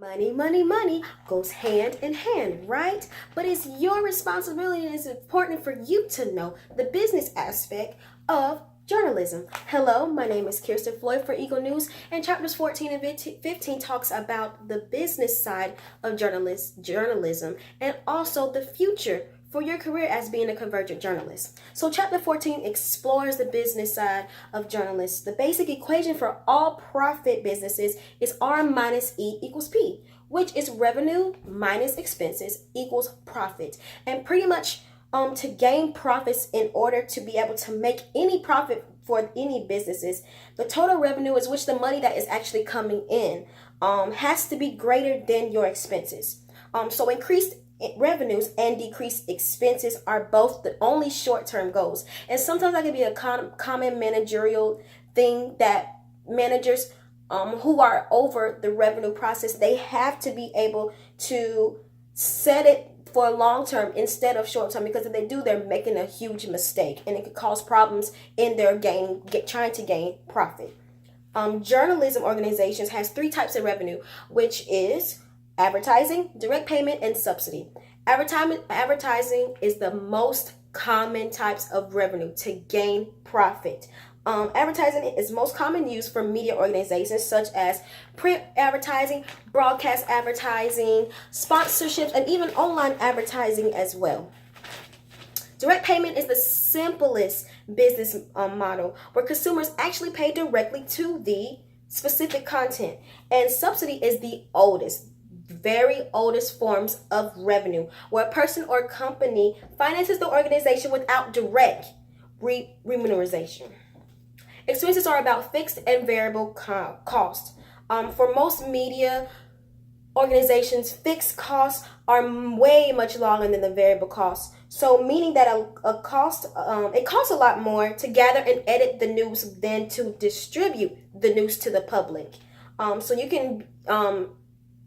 Money, money, money goes hand in hand, right? But it's your responsibility and it's important for you to know the business aspect of journalism. Hello, my name is Kirsten Floyd for Eagle News, and chapters 14 and 15 talks about the business side of journalism and also the future for your career as being a convergent journalist. So chapter 14 explores the business side of journalists. The basic equation for all profit businesses is R minus E equals P, which is revenue minus expenses equals profit. And pretty much to gain profits, in order to be able to make any profit for any businesses, the total revenue, is which the money that is actually coming in, has to be greater than your expenses. So increased revenues and decreased expenses are both the only short-term goals. And sometimes that can be a common managerial thing that managers who are over the revenue process, they have to be able to set it for long term instead of short term, because if they do, they're making a huge mistake and it could cause problems in their trying to gain profit. Journalism organizations has three types of revenue, which is advertising, direct payment, and subsidy. Advertising is the most common types of revenue to gain profit. Advertising is most common used for media organizations such as print advertising, broadcast advertising, sponsorships, and even online advertising as well. Direct payment is the simplest business model where consumers actually pay directly to the specific content. And subsidy is the very oldest forms of revenue, where a person or company finances the organization without direct remuneration. Expenses are about fixed and variable cost. For most media organizations, fixed costs are way much longer than the variable costs. So meaning that it costs a lot more to gather and edit the news than to distribute the news to the public. So you can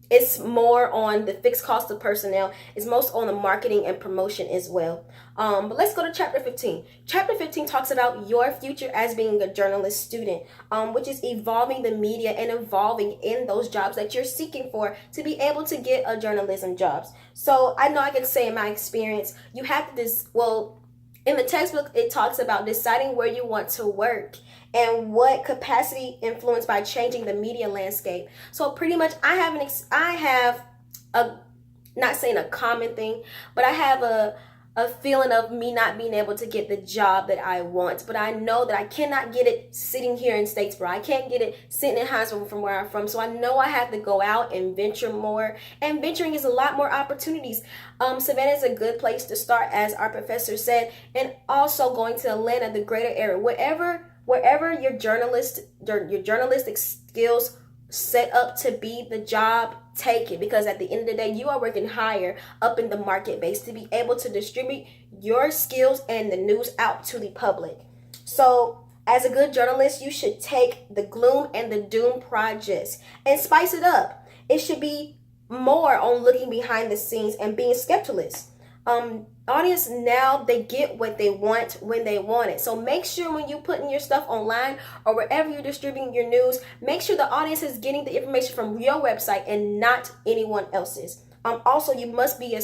it's more on the fixed cost of personnel. It's most on the marketing and promotion as well. But let's go to chapter 15. Chapter 15 talks about your future as being a journalist student, which is evolving the media and evolving in those jobs that you're seeking for to be able to get a journalism jobs. So I know I can say in my experience, you have to in the textbook, it talks about deciding where you want to work and what capacity influenced by changing the media landscape. So pretty much I have a, not saying a common thing, but I have a feeling of me not being able to get the job that I want. But I know that I cannot get it sitting here in Statesboro. I can't get it sitting in Huntsville from where I'm from. So I know I have to go out and venture more. And venturing is a lot more opportunities. Savannah is a good place to start, as our professor said. And also going to Atlanta, the greater area. Wherever your journalistic skills set up to be the job, take it, because at the end of the day, you are working higher up in the market base to be able to distribute your skills and the news out to the public. So as a good journalist, you should take the gloom and the doom projects and spice it up. It should be more on looking behind the scenes and being skeptical. Audience now, they get what they want when they want it. So make sure when you're putting your stuff online or wherever you're distributing your news, make sure the audience is getting the information from your website and not anyone else's. Also, you must be a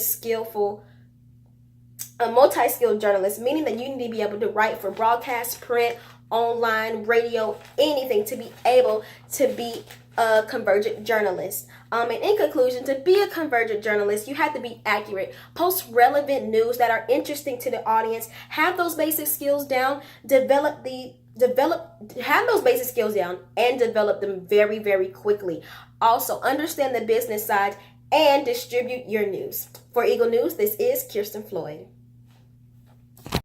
multi-skilled journalist, meaning that you need to be able to write for broadcast, print, online, radio, anything, to be able to be a convergent journalist. And in conclusion, to be a convergent journalist, you have to be accurate, post relevant news that are interesting to the audience, have those basic skills down, have those basic skills down and develop them very, very quickly. Also, understand the business side and distribute your news. For Eagle News, this is Kirsten Floyd.